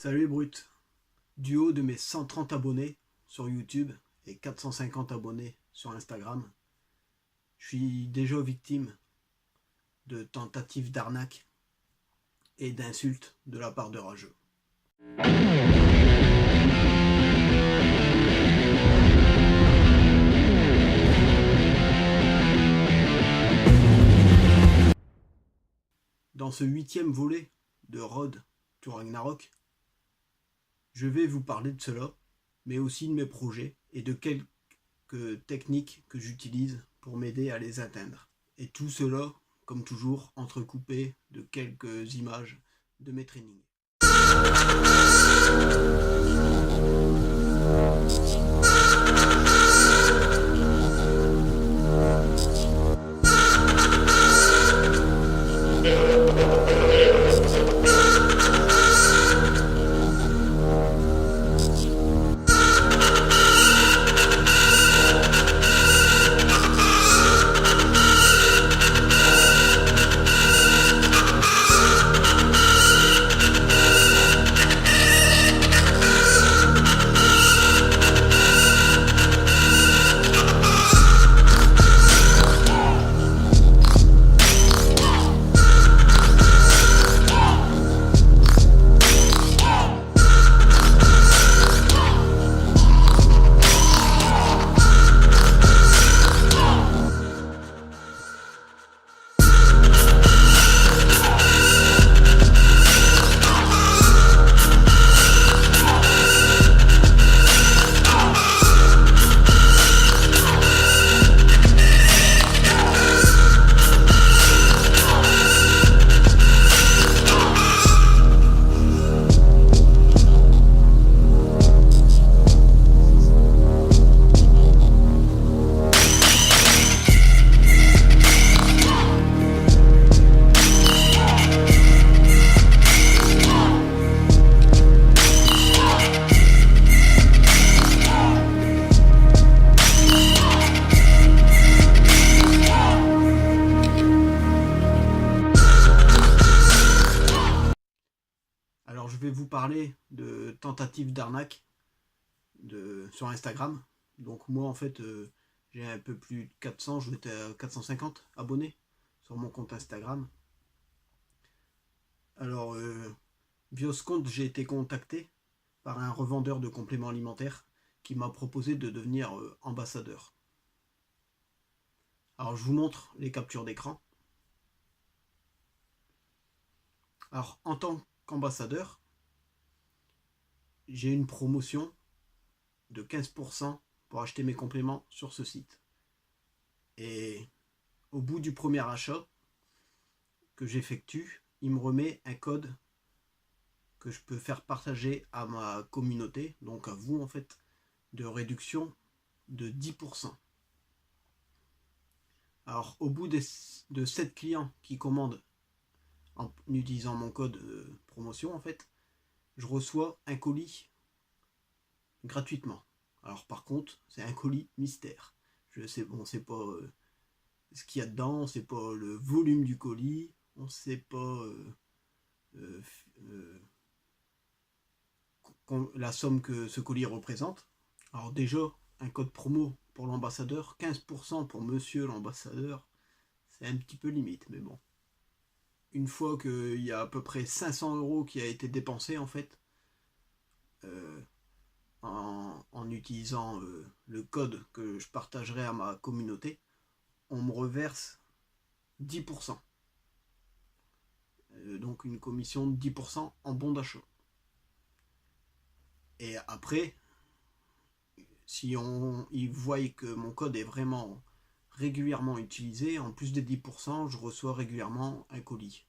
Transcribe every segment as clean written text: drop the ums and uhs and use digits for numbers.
Salut Brut. Du haut de mes 130 abonnés sur YouTube et 450 abonnés sur Instagram, je suis déjà victime de tentatives d'arnaque et d'insultes de la part de rageux. Dans ce 8e volet de Road to Ragnarok, je vais vous parler de cela, mais aussi de mes projets et de quelques techniques que j'utilise pour m'aider à les atteindre. Et tout cela, comme toujours, entrecoupé de quelques images de mes trainings. Alors je vais vous parler de tentatives d'arnaque sur Instagram. Donc moi en fait j'ai un peu plus de 400, je vais être à 450 abonnés sur mon compte Instagram. Alors via ce compte j'ai été contacté par un revendeur de compléments alimentaires qui m'a proposé de devenir ambassadeur. Alors je vous montre les captures d'écran. Alors en tant qu'ambassadeur, j'ai une promotion de 15% pour acheter mes compléments sur ce site. Et au bout du premier achat que j'effectue, il me remet un code que je peux faire partager à ma communauté, donc à vous en fait, de réduction de 10%. Alors au bout de 7 clients qui commandent en utilisant mon code promotion en fait, je reçois un colis gratuitement. Alors par contre, c'est un colis mystère. Je sais, on sait pas ce qu'il y a dedans, on sait pas le volume du colis, on sait pas la somme que ce colis représente. Alors déjà, un code promo pour l'ambassadeur, 15% pour monsieur l'ambassadeur, c'est un petit peu limite, mais bon. Une fois qu'il y a à peu près 500 € qui a été dépensé en fait, en utilisant le code que je partagerai à ma communauté, on me reverse 10%. Donc une commission de 10% en bon d'achat. Et après, si ils voient que mon code est vraiment régulièrement utilisé, en plus des 10%, je reçois régulièrement un colis.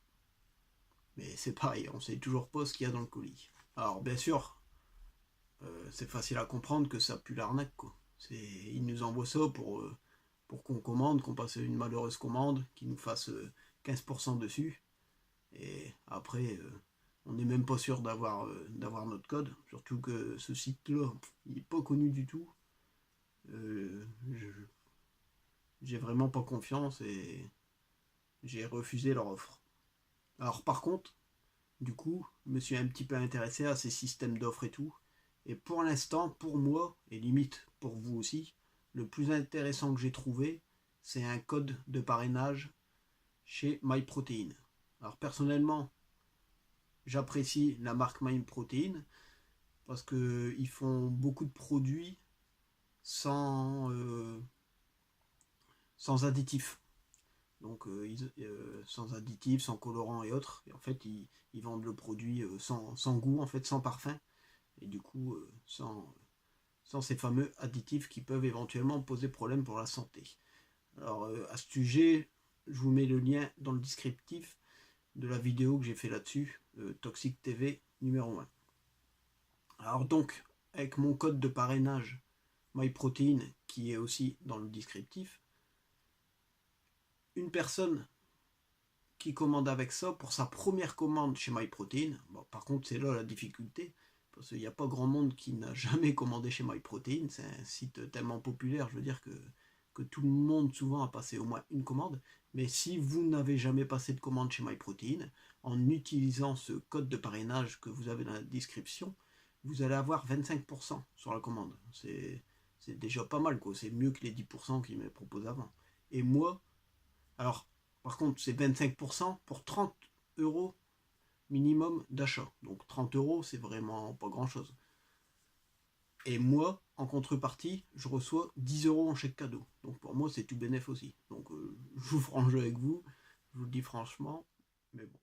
Mais c'est pareil, on sait toujours pas ce qu'il y a dans le colis. Alors bien sûr, c'est facile à comprendre que ça pue l'arnaque, quoi. Ils nous envoient ça pour qu'on commande, qu'on passe une malheureuse commande, qu'ils nous fassent 15% dessus. Et après, on n'est même pas sûr d'avoir notre code, surtout que ce site-là, il n'est pas connu du tout. J'ai vraiment pas confiance et j'ai refusé leur offre. Alors par contre, Du coup, je me suis un petit peu intéressé à ces systèmes d'offres et tout. Et pour l'instant, pour moi, et limite pour vous aussi, le plus intéressant que j'ai trouvé, c'est un code de parrainage chez MyProtein. Alors personnellement, j'apprécie la marque MyProtein parce qu'ils font beaucoup de produits sans additifs. Donc sans additifs, sans colorants et autres. Et en fait, ils vendent le produit sans goût, en fait, sans parfum. Et du coup, sans ces fameux additifs qui peuvent éventuellement poser problème pour la santé. Alors à ce sujet, je vous mets le lien dans le descriptif de la vidéo que j'ai fait là-dessus, Toxic TV numéro 1. Alors donc, avec mon code de parrainage MyProtein, qui est aussi dans le descriptif, une personne qui commande avec ça, pour sa première commande chez MyProtein, bon, par contre c'est là la difficulté, parce qu'il n'y a pas grand monde qui n'a jamais commandé chez MyProtein, c'est un site tellement populaire, je veux dire que tout le monde souvent a passé au moins une commande, mais si vous n'avez jamais passé de commande chez MyProtein, en utilisant ce code de parrainage que vous avez dans la description, vous allez avoir 25% sur la commande. C'est déjà pas mal, quoi. C'est mieux que les 10% qu'ils m'avaient proposé avant. Et moi, alors, par contre, c'est 25% pour 30 € minimum d'achat. Donc 30 €, c'est vraiment pas grand-chose. Et moi, en contrepartie, je reçois 10 € en chèque cadeau. Donc pour moi, c'est tout bénéf aussi. Donc je vous ferai un jeu avec vous, je vous le dis franchement, mais bon.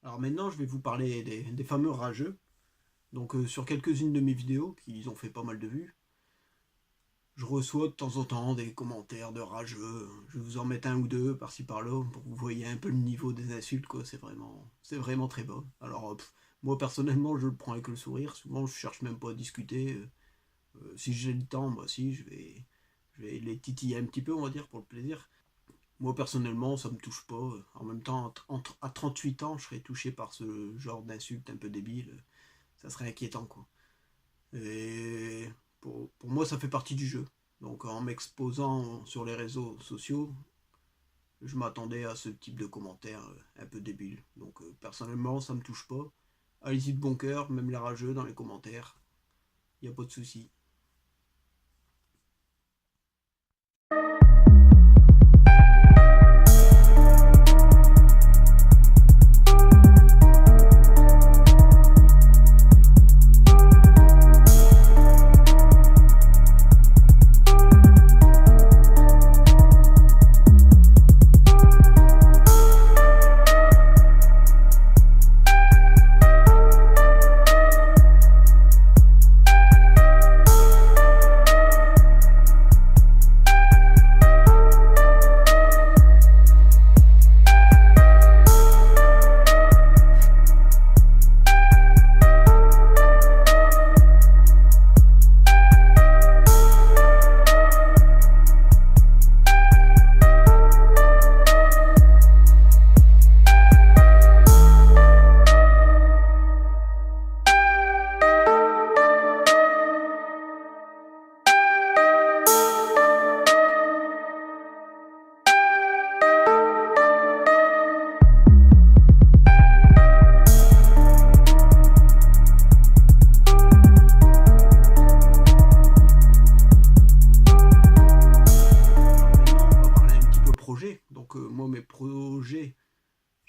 Alors maintenant, je vais vous parler des fameux rageux. Donc sur quelques-unes de mes vidéos, qui ont fait pas mal de vues, je reçois de temps en temps des commentaires de rageux. Je vais vous en mettre un ou deux par-ci par-là pour que vous voyez un peu le niveau des insultes, quoi. C'est vraiment très bas. Alors moi personnellement, je le prends avec le sourire. Souvent, je cherche même pas à discuter. Si j'ai le temps, moi si, je vais les titiller un petit peu, on va dire, pour le plaisir. Moi personnellement, ça me touche pas. En même temps, à 38 ans, je serais touché par ce genre d'insultes un peu débiles. Ça serait inquiétant, quoi. Et pour moi, ça fait partie du jeu. Donc en m'exposant sur les réseaux sociaux, je m'attendais à ce type de commentaires un peu débiles. Donc personnellement, ça me touche pas. Allez-y de bon cœur, même les rageux dans les commentaires. Il n'y a pas de souci.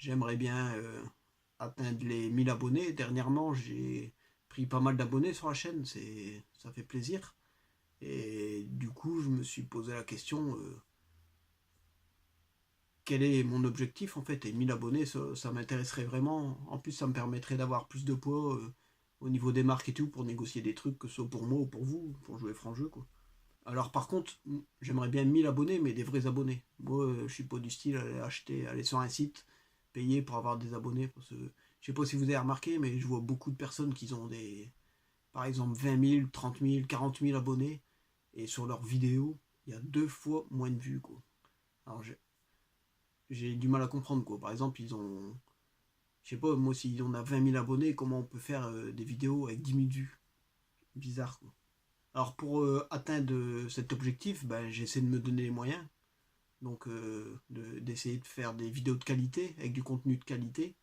j'aimerais bien atteindre les 1000 abonnés. Dernièrement, j'ai pris pas mal d'abonnés sur la chaîne, ça fait plaisir. Et du coup, je me suis posé la question, quel est mon objectif en fait? Et 1000 abonnés, ça m'intéresserait vraiment. En plus, ça me permettrait d'avoir plus de poids au niveau des marques et tout pour négocier des trucs, que ce soit pour moi ou pour vous, pour jouer franc jeu quoi. Alors par contre, j'aimerais bien 1000 abonnés, mais des vrais abonnés. Moi, je suis pas du style à aller acheter, aller sur un site, payer pour avoir des abonnés. Parce que, je sais pas si vous avez remarqué, mais je vois beaucoup de personnes qui ont par exemple 20 000, 30 000, 40 000 abonnés, et sur leurs vidéos, il y a 2 fois moins de vues quoi. Alors j'ai du mal à comprendre quoi. Par exemple, je sais pas, moi si on a 20 000 abonnés, comment on peut faire des vidéos avec 10 000 vues? Bizarre quoi. Alors pour atteindre cet objectif, ben, j'essaie de me donner les moyens. Donc d'essayer de faire des vidéos de qualité, avec du contenu de qualité,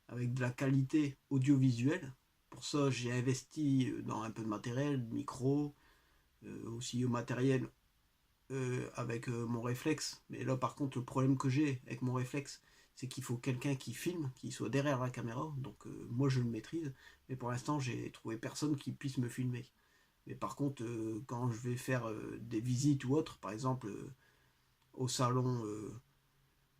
avec de la qualité audiovisuelle. Pour ça, j'ai investi dans un peu de matériel, de micro, aussi au matériel avec mon réflexe. Mais là, par contre, le problème que j'ai avec mon réflexe, c'est qu'il faut quelqu'un qui filme, qui soit derrière la caméra. Donc moi, je le maîtrise. Mais pour l'instant, j'ai trouvé personne qui puisse me filmer. Mais par contre, quand je vais faire des visites ou autres, par exemple au salon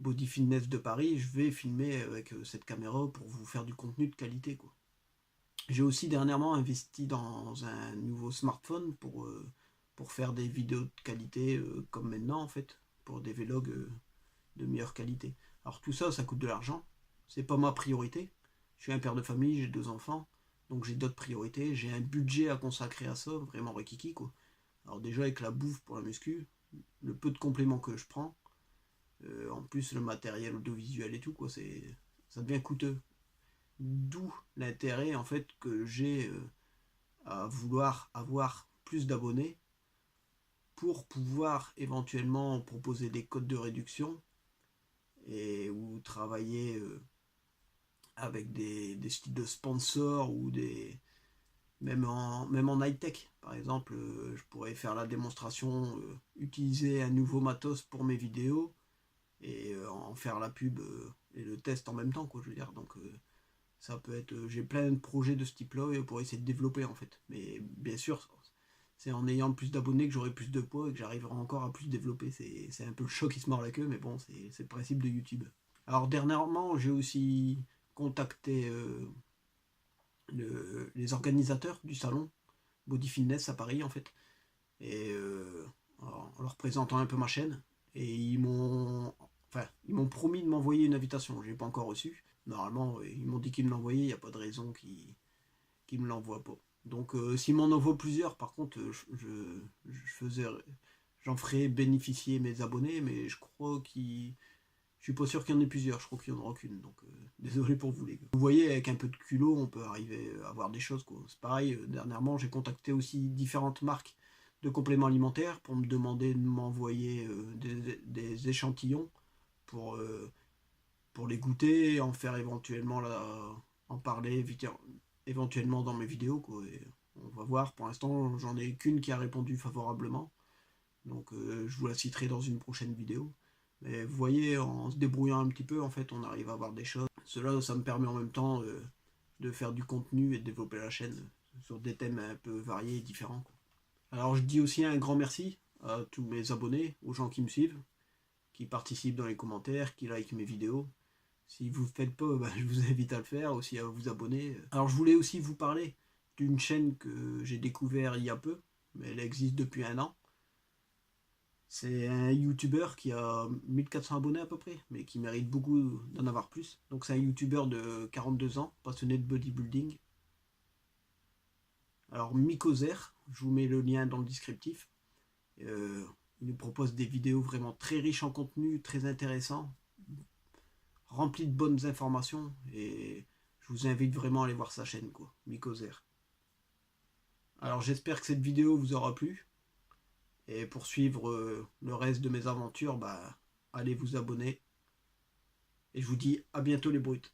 Body Fitness de Paris, je vais filmer avec cette caméra pour vous faire du contenu de qualité quoi. J'ai aussi dernièrement investi dans un nouveau smartphone pour faire des vidéos de qualité comme maintenant en fait, pour des vlogs de meilleure qualité. Alors tout ça, ça coûte de l'argent. C'est pas ma priorité. Je suis un père de famille, j'ai 2 enfants, donc j'ai d'autres priorités. J'ai un budget à consacrer à ça, vraiment requiki quoi. Alors déjà avec la bouffe pour la muscu, le peu de compléments que je prends, en plus le matériel audiovisuel et tout quoi, ça devient coûteux. D'où l'intérêt en fait que j'ai à vouloir avoir plus d'abonnés pour pouvoir éventuellement proposer des codes de réduction et ou travailler avec des styles de sponsors ou des même en high tech par exemple, je pourrais faire la démonstration, utiliser un nouveau matos pour mes vidéos et en faire la pub et le test en même temps quoi, je veux dire. Donc ça peut être, j'ai plein de projets de ce type là pour essayer de développer en fait, mais bien sûr c'est en ayant plus d'abonnés que j'aurai plus de poids et que j'arriverai encore à plus développer. C'est un peu le chat qui se mord la queue, mais bon, c'est le principe de YouTube. Alors dernièrement, j'ai aussi contacté les organisateurs du salon Body Fitness à Paris en fait, et en leur présentant un peu ma chaîne, et ils m'ont promis de m'envoyer une invitation. Je l'ai pas encore reçue. Normalement, ils m'ont dit qu'ils me l'envoyaient, il n'y a pas de raison qu'ils me l'envoient pas. Donc s'ils m'en envoient plusieurs, par contre, j'en ferai bénéficier mes abonnés, mais je suis pas sûr qu'il y en ait plusieurs, je crois qu'il y en aura qu'une, donc désolé pour vous les gars. Vous voyez, avec un peu de culot, on peut arriver à avoir des choses quoi. C'est pareil, dernièrement j'ai contacté aussi différentes marques de compléments alimentaires pour me demander de m'envoyer des échantillons pour, euh, pour les goûter, en faire éventuellement en parler éventuellement dans mes vidéos quoi. Et on va voir, pour l'instant j'en ai qu'une qui a répondu favorablement, donc je vous la citerai dans une prochaine vidéo. Mais vous voyez, en se débrouillant un petit peu, en fait, on arrive à avoir des choses. Cela, ça me permet en même temps de faire du contenu et de développer la chaîne sur des thèmes un peu variés et différents quoi. Alors je dis aussi un grand merci à tous mes abonnés, aux gens qui me suivent, qui participent dans les commentaires, qui likent mes vidéos. Si vous ne le faites pas, bah, je vous invite à le faire, aussi à vous abonner. Alors je voulais aussi vous parler d'une chaîne que j'ai découvert il y a peu, mais elle existe depuis un an. C'est un YouTuber qui a 1400 abonnés à peu près, mais qui mérite beaucoup d'en avoir plus. Donc c'est un YouTuber de 42 ans, passionné de bodybuilding. Alors Mikozer, je vous mets le lien dans le descriptif. Il nous propose des vidéos vraiment très riches en contenu, très intéressants, rempli de bonnes informations, et je vous invite vraiment à aller voir sa chaîne quoi, Mikozer. Alors j'espère que cette vidéo vous aura plu, et pour suivre le reste de mes aventures, bah, allez vous abonner, et je vous dis à bientôt les brutes.